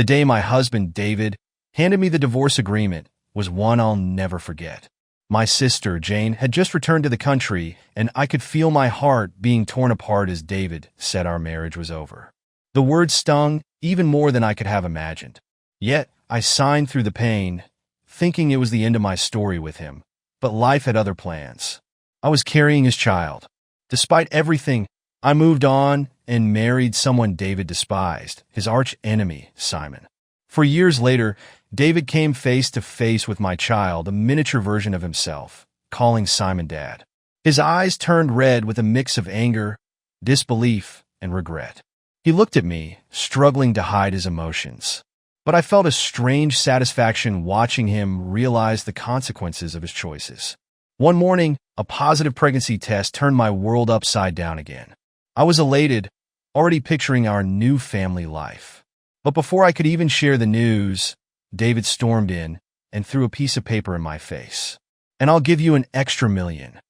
The day my husband, David, handed me the divorce agreement was one I'll never forget. My sister, Jane, had just returned to the country, and I could feel my heart being torn apart as David said our marriage was over. The words stung even more than I could have imagined. Yet, I signed through the pain, thinking it was the end of my story with him. But life had other plans. I was carrying his child. Despite everything, I moved on and married someone David despised, his arch enemy, Simon. For years later, David came face to face with my child, a miniature version of himself, calling Simon Dad. His eyes turned red with a mix of anger, disbelief, and regret. He looked at me, struggling to hide his emotions. But I felt a strange satisfaction watching him realize the consequences of his choices. One morning, a positive pregnancy test turned my world upside down again. I was elated, already picturing our new family life. But before I could even share the news, David stormed in and threw a piece of paper in my face. "And I'll give you an extra $1 million."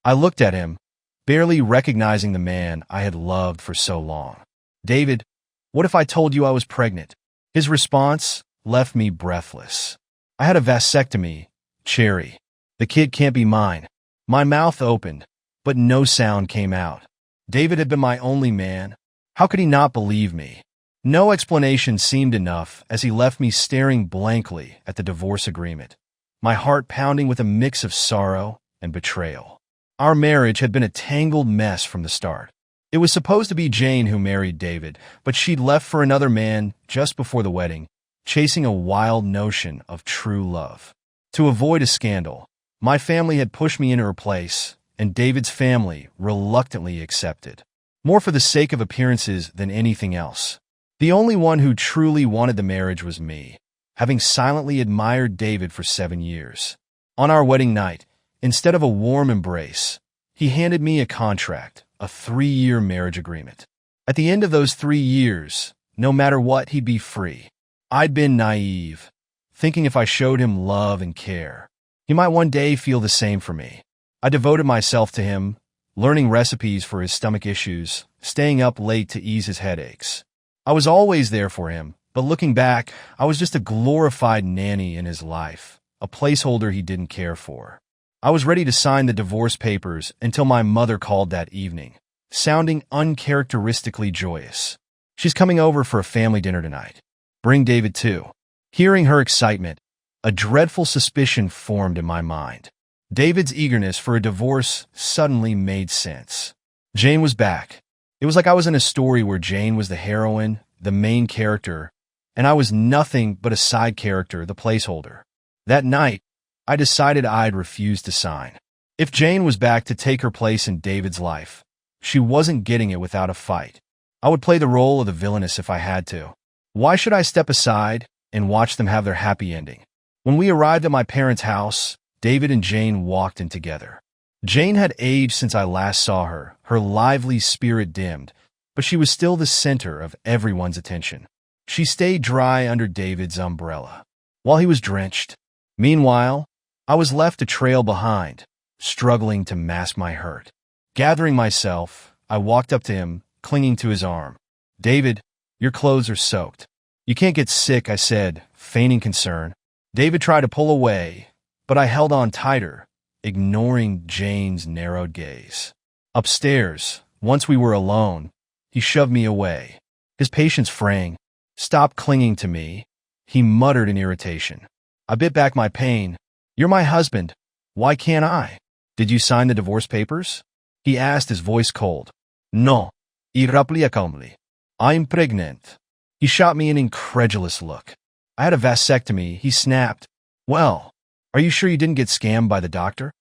I looked at him, barely recognizing the man I had loved for so long. "David, what if I told you I was pregnant?" His response left me breathless. "I had a vasectomy, Cherry. The kid can't be mine." My mouth opened, but no sound came out. David had been my only man. How could he not believe me? No explanation seemed enough as he left me staring blankly at the divorce agreement, my heart pounding with a mix of sorrow and betrayal. Our marriage had been a tangled mess from the start. It was supposed to be Jane who married David, but she'd left for another man just before the wedding, chasing a wild notion of true love. To avoid a scandal, my family had pushed me into her place, and David's family reluctantly accepted, more for the sake of appearances than anything else. The only one who truly wanted the marriage was me, having silently admired David for 7 years. On our wedding night, instead of a warm embrace, he handed me a contract, a 3-year marriage agreement. At the end of those 3 years, no matter what, he'd be free. I'd been naive, thinking if I showed him love and care, he might one day feel the same for me. I devoted myself to him, learning recipes for his stomach issues, staying up late to ease his headaches. I was always there for him, but looking back, I was just a glorified nanny in his life, a placeholder he didn't care for. I was ready to sign the divorce papers until my mother called that evening, sounding uncharacteristically joyous. "She's coming over for a family dinner tonight. Bring David too." Hearing her excitement, a dreadful suspicion formed in my mind. David's eagerness for a divorce suddenly made sense. Jane was back. It was like I was in a story where Jane was the heroine, the main character, and I was nothing but a side character, the placeholder. That night, I decided I'd refuse to sign. If Jane was back to take her place in David's life, she wasn't getting it without a fight. I would play the role of the villainess if I had to. Why should I step aside and watch them have their happy ending? When we arrived at my parents' house, David and Jane walked in together. Jane had aged since I last saw her, her lively spirit dimmed, but she was still the center of everyone's attention. She stayed dry under David's umbrella, while he was drenched. Meanwhile, I was left to trail behind, struggling to mask my hurt. Gathering myself, I walked up to him, clinging to his arm. "David, your clothes are soaked." "You can't get sick," I said, feigning concern. David tried to pull away, but I held on tighter, ignoring Jane's narrowed gaze. Upstairs, once we were alone, he shoved me away, his patience fraying. "Stop clinging to me," he muttered in irritation. I bit back my pain. "You're my husband. Why can't I?" "Did you sign the divorce papers?" he asked, his voice cold. "No," he replied calmly. "I'm pregnant." He shot me an incredulous look. "I had a vasectomy," he snapped. "Well, are you sure you didn't get scammed by the doctor?"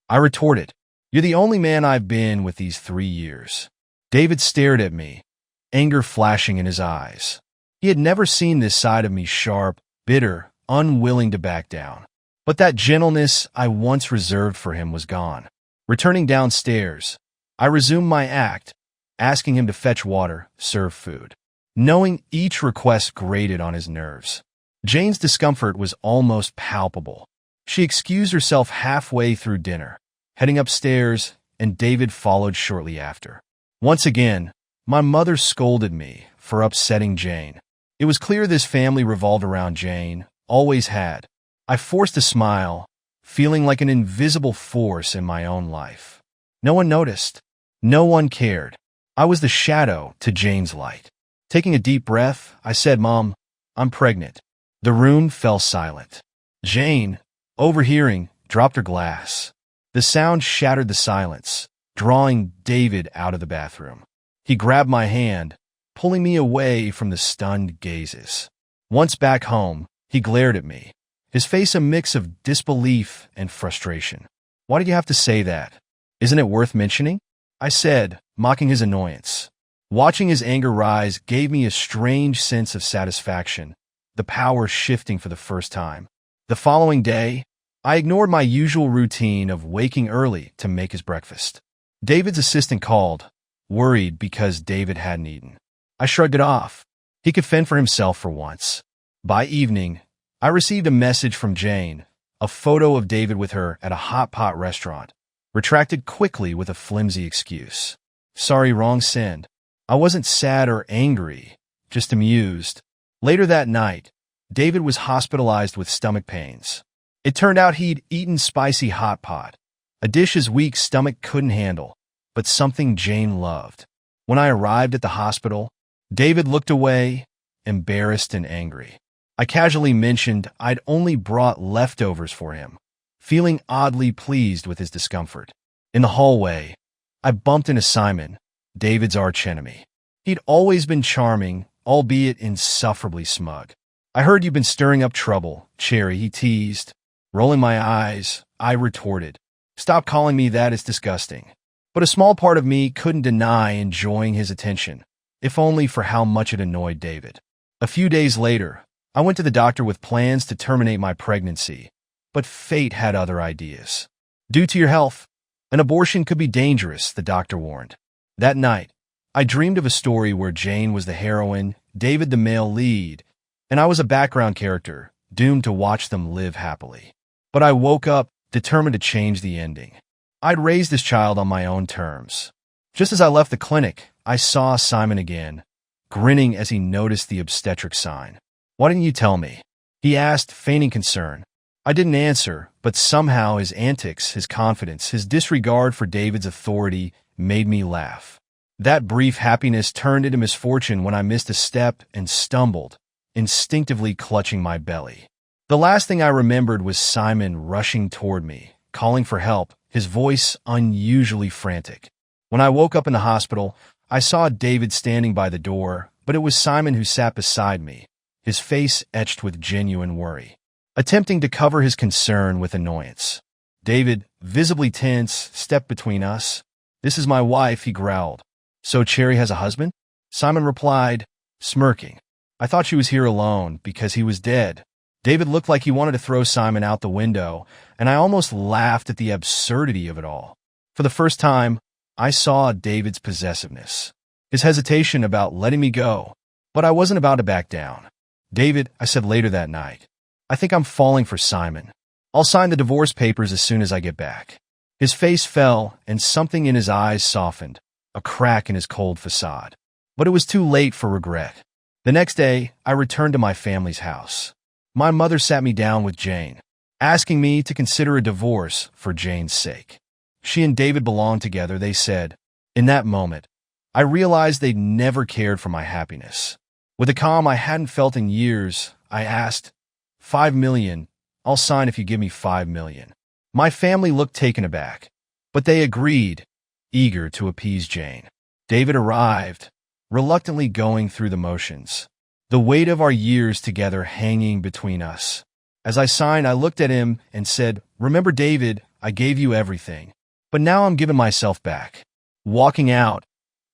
I retorted. "You're the only man I've been with these 3 years." David stared at me, anger flashing in his eyes. He had never seen this side of me, sharp, bitter, unwilling to back down. But that gentleness I once reserved for him was gone. Returning downstairs, I resumed my act, asking him to fetch water, serve food, knowing each request grated on his nerves. Jane's discomfort was almost palpable. She excused herself halfway through dinner, heading upstairs, and David followed shortly after. Once again, my mother scolded me for upsetting Jane. It was clear this family revolved around Jane, always had. I forced a smile, feeling like an invisible force in my own life. No one noticed. No one cared. I was the shadow to Jane's light. Taking a deep breath, I said, "Mom, I'm pregnant." The room fell silent. Jane, overhearing, dropped her glass. The sound shattered the silence, drawing David out of the bathroom. He grabbed my hand, pulling me away from the stunned gazes. Once back home, he glared at me, his face a mix of disbelief and frustration. "Why did you have to say that? Isn't it worth mentioning?" I said, mocking his annoyance. Watching his anger rise gave me a strange sense of satisfaction, the power shifting for the first time. The following day, I ignored my usual routine of waking early to make his breakfast. David's assistant called, worried because David hadn't eaten. I shrugged it off. He could fend for himself for once. By evening, I received a message from Jane, a photo of David with her at a hot pot restaurant, retracted quickly with a flimsy excuse. "Sorry, wrong send." I wasn't sad or angry, just amused. Later that night, David was hospitalized with stomach pains. It turned out he'd eaten spicy hot pot, a dish his weak stomach couldn't handle, but something Jane loved. When I arrived at the hospital, David looked away, embarrassed and angry. I casually mentioned I'd only brought leftovers for him, feeling oddly pleased with his discomfort. In the hallway, I bumped into Simon, David's archenemy. He'd always been charming, albeit insufferably smug. "I heard you've been stirring up trouble, Cherry," he teased. Rolling my eyes, I retorted, "Stop calling me that, it's disgusting." But a small part of me couldn't deny enjoying his attention, if only for how much it annoyed David. A few days later, I went to the doctor with plans to terminate my pregnancy, but fate had other ideas. "Due to your health, an abortion could be dangerous," the doctor warned. That night, I dreamed of a story where Jane was the heroine, David the male lead, and I was a background character, doomed to watch them live happily. But I woke up determined to change the ending. I'd raised this child on my own terms. Just as I left the clinic, I saw Simon again, grinning as he noticed the obstetric sign. "Why didn't you tell me?" he asked, feigning concern. I didn't answer, but somehow his antics, his confidence, his disregard for David's authority made me laugh. That brief happiness turned into misfortune when I missed a step and stumbled, instinctively clutching my belly. The last thing I remembered was Simon rushing toward me, calling for help, his voice unusually frantic. When I woke up in the hospital, I saw David standing by the door, but it was Simon who sat beside me, his face etched with genuine worry, attempting to cover his concern with annoyance. David, visibly tense, stepped between us. "This is my wife," he growled. "So Cherry has a husband?" Simon replied, smirking. "I thought she was here alone because he was dead." David looked like he wanted to throw Simon out the window, and I almost laughed at the absurdity of it all. For the first time, I saw David's possessiveness, his hesitation about letting me go, but I wasn't about to back down. "David," I said later that night, "I think I'm falling for Simon. I'll sign the divorce papers as soon as I get back." His face fell, and something in his eyes softened, a crack in his cold facade. But it was too late for regret. The next day, I returned to my family's house. My mother sat me down with Jane, asking me to consider a divorce for Jane's sake. She and David belonged together, they said. In that moment, I realized they'd never cared for my happiness. With a calm I hadn't felt in years, I asked, "$5 million, I'll sign if you give me $5 million. My family looked taken aback, but they agreed, eager to appease Jane. David arrived, reluctantly going through the motions, the weight of our years together hanging between us. As I signed, I looked at him and said, "Remember, David, I gave you everything, but now I'm giving myself back." Walking out,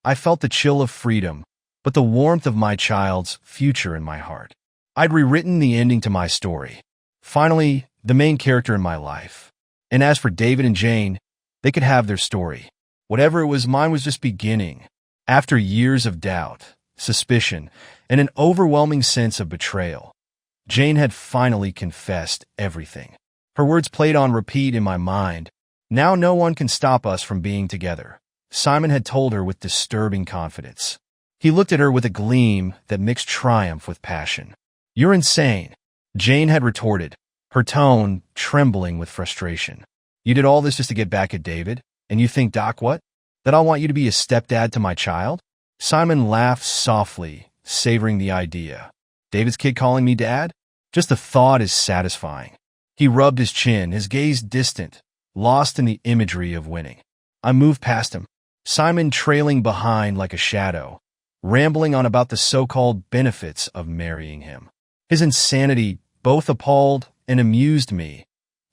I felt the chill of freedom, but the warmth of my child's future in my heart. I'd rewritten the ending to my story. Finally, the main character in my life. And as for David and Jane, they could have their story. Whatever it was, mine was just beginning. After years of doubt, suspicion, and an overwhelming sense of betrayal, Jane had finally confessed everything. Her words played on repeat in my mind. "Now no one can stop us from being together," Simon had told her with disturbing confidence. He looked at her with a gleam that mixed triumph with passion. "You're insane," Jane had retorted, her tone trembling with frustration. "You did all this just to get back at David? And you think, Doc, what? That I'll want you to be a stepdad to my child?" Simon laughed softly, savoring the idea. David's kid calling me dad? Just the thought is satisfying. He rubbed his chin, his gaze distant, lost in the imagery of winning. I moved past him, Simon trailing behind like a shadow, rambling on about the so-called benefits of marrying him. His insanity both appalled and amused me,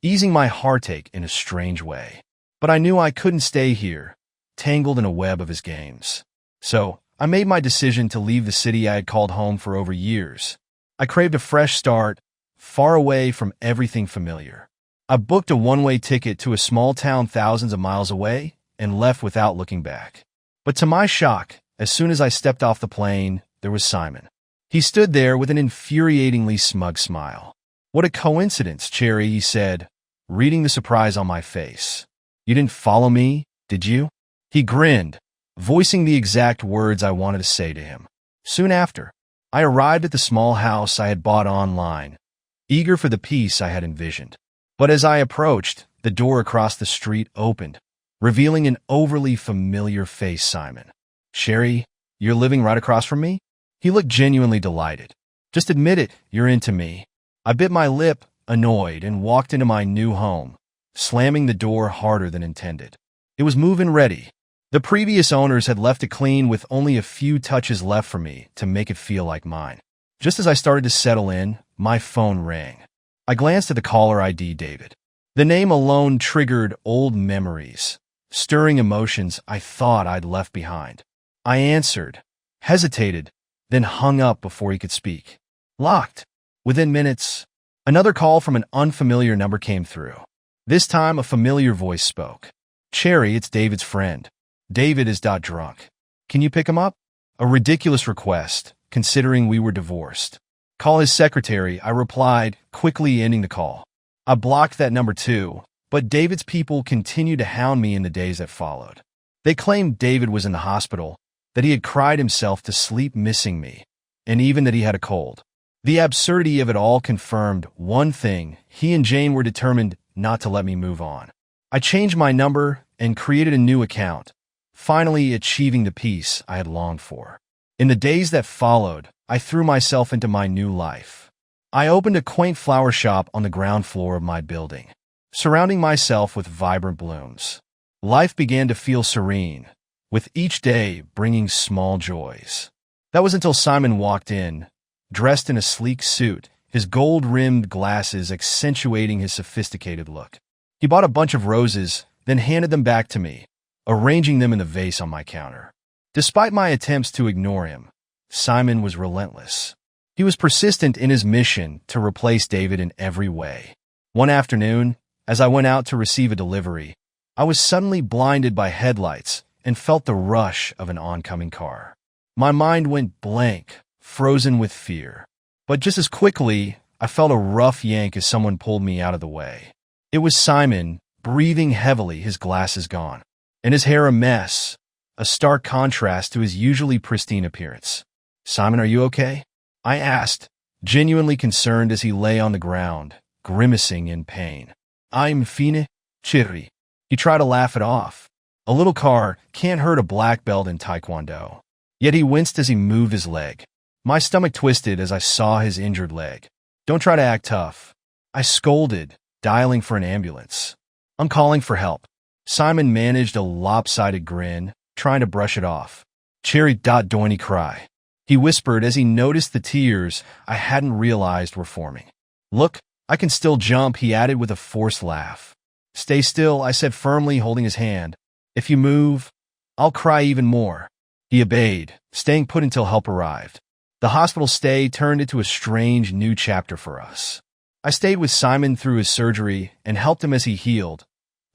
easing my heartache in a strange way. But I knew I couldn't stay here, tangled in a web of his games. So I made my decision to leave the city I had called home for over years. I craved a fresh start, far away from everything familiar. I booked a one-way ticket to a small town thousands of miles away and left without looking back. But to my shock, as soon as I stepped off the plane, there was Simon. He stood there with an infuriatingly smug smile. "What a coincidence, Cherry," he said, reading the surprise on my face. "You didn't follow me, did you?" He grinned, voicing the exact words I wanted to say to him. Soon after, I arrived at the small house I had bought online, eager for the peace I had envisioned. But as I approached, the door across the street opened, revealing an overly familiar face Simon. "Sherry, you're living right across from me?" He looked genuinely delighted. "Just admit it, you're into me." I bit my lip, annoyed, and walked into my new home, slamming the door harder than intended. It was move-in ready. The previous owners had left it clean with only a few touches left for me to make it feel like mine. Just as I started to settle in, my phone rang. I glanced at the caller ID, David. The name alone triggered old memories, stirring emotions I thought I'd left behind. I answered, hesitated, then hung up before he could speak. Locked. Within minutes, another call from an unfamiliar number came through. This time, a familiar voice spoke. "Cherry, it's David's friend. David is drunk. Can you pick him up?" A ridiculous request, considering we were divorced. "Call his secretary," I replied, quickly ending the call. I blocked that number too, but David's people continued to hound me in the days that followed. They claimed David was in the hospital, that he had cried himself to sleep missing me, and even that he had a cold. The absurdity of it all confirmed one thing: he and Jane were determined not to let me move on. I changed my number and created a new account, finally achieving the peace I had longed for. In the days that followed, I threw myself into my new life. I opened a quaint flower shop on the ground floor of my building, surrounding myself with vibrant blooms. Life began to feel serene, with each day bringing small joys. That was until Simon walked in, dressed in a sleek suit, his gold-rimmed glasses accentuating his sophisticated look. He bought a bunch of roses, then handed them back to me, arranging them in the vase on my counter. Despite my attempts to ignore him, Simon was relentless. He was persistent in his mission to replace David in every way. One afternoon, as I went out to receive a delivery, I was suddenly blinded by headlights and felt the rush of an oncoming car. My mind went blank, frozen with fear. But just as quickly, I felt a rough yank as someone pulled me out of the way. It was Simon, breathing heavily, his glasses gone, and his hair a mess, a stark contrast to his usually pristine appearance. "Simon, are you okay?" I asked, genuinely concerned as he lay on the ground, grimacing in pain. "I'm fine, Cherry." He tried to laugh it off. A little car can't hurt a black belt in Taekwondo. Yet he winced as he moved his leg. My stomach twisted as I saw his injured leg. "Don't try to act tough," I scolded, dialing for an ambulance. "I'm calling for help." Simon managed a lopsided grin, trying to brush it off. "Cherry, don't he cry," he whispered as he noticed the tears I hadn't realized were forming. "Look, I can still jump," he added with a forced laugh. "Stay still," I said firmly, holding his hand. "If you move, I'll cry even more." He obeyed, staying put until help arrived. The hospital stay turned into a strange new chapter for us. I stayed with Simon through his surgery and helped him as he healed,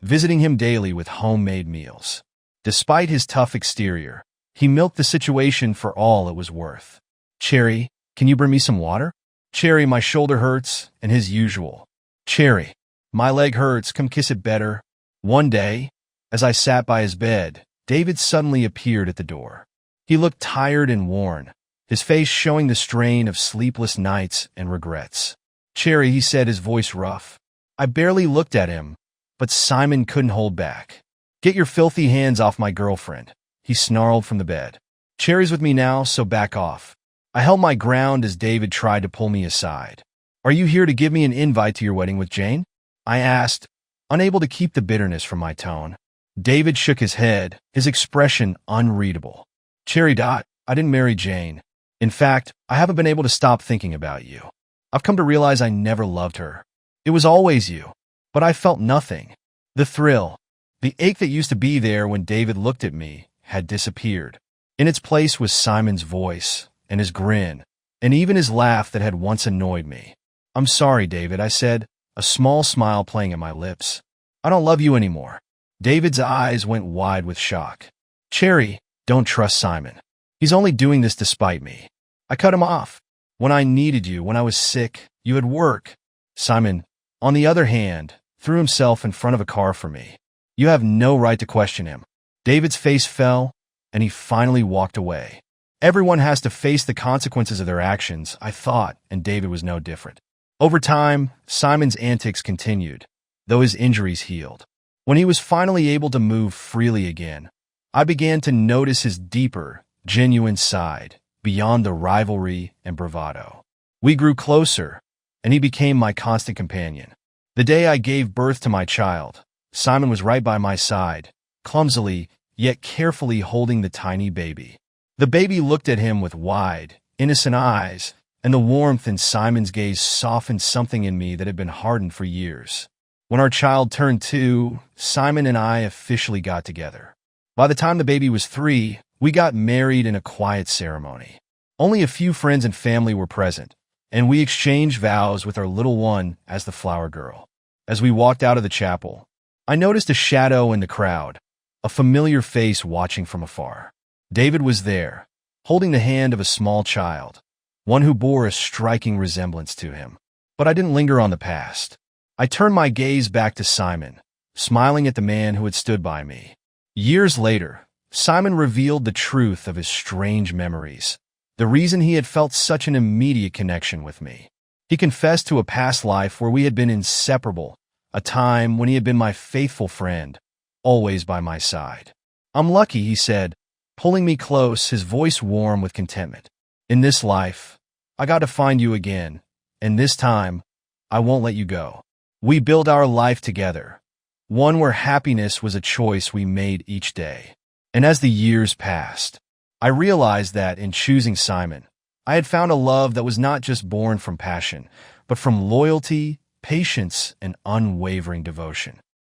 visiting him daily with homemade meals. Despite his tough exterior, he milked the situation for all it was worth. "Cherry, can you bring me some water?" "Cherry, my shoulder hurts," and his usual. "Cherry, my leg hurts, come kiss it better." One day, as I sat by his bed, David suddenly appeared at the door. He looked tired and worn, his face showing the strain of sleepless nights and regrets. "Cherry," he said, his voice rough. I barely looked at him, but Simon couldn't hold back. "Get your filthy hands off my girlfriend," he snarled from the bed. "Cherry's with me now, so back off." I held my ground as David tried to pull me aside. "Are you here to give me an invite to your wedding with Jane?" I asked, unable to keep the bitterness from my tone. David shook his head, his expression unreadable. "Cherry Dot, I didn't marry Jane. In fact, I haven't been able to stop thinking about you. I've come to realize I never loved her. It was always you. But I felt nothing. The thrill, the ache that used to be there when David looked at me, had disappeared. In its place was Simon's voice, and his grin, and even his laugh that had once annoyed me. "I'm sorry, David," I said, a small smile playing at my lips. "I don't love you anymore." David's eyes went wide with shock. "Cherry, don't trust Simon. He's only doing this to spite me. I cut him off. When I needed you, when I was sick, you had work. Simon, on the other hand, threw himself in front of a car for me. You have no right to question him." David's face fell, and he finally walked away. Everyone has to face the consequences of their actions, I thought, and David was no different. Over time, Simon's antics continued, though his injuries healed. When he was finally able to move freely again, I began to notice his deeper, genuine side, beyond the rivalry and bravado. We grew closer, and he became my constant companion. The day I gave birth to my child, Simon was right by my side, clumsily, yet carefully holding the tiny baby. The baby looked at him with wide, innocent eyes, and the warmth in Simon's gaze softened something in me that had been hardened for years. When our child turned 2, Simon and I officially got together. By the time the baby was 3, we got married in a quiet ceremony. Only a few friends and family were present, and we exchanged vows with our little one as the flower girl. As we walked out of the chapel, I noticed a shadow in the crowd, a familiar face watching from afar. David was there, holding the hand of a small child, one who bore a striking resemblance to him. But I didn't linger on the past. I turned my gaze back to Simon, smiling at the man who had stood by me. Years later, Simon revealed the truth of his strange memories, the reason he had felt such an immediate connection with me. He confessed to a past life where we had been inseparable, a time when he had been my faithful friend, always by my side. "I'm lucky," he said, pulling me close, his voice warm with contentment. "In this life, I got to find you again, and this time, I won't let you go." We built our life together, one where happiness was a choice we made each day. And as the years passed, I realized that in choosing Simon, I had found a love that was not just born from passion, but from loyalty, patience, and unwavering devotion.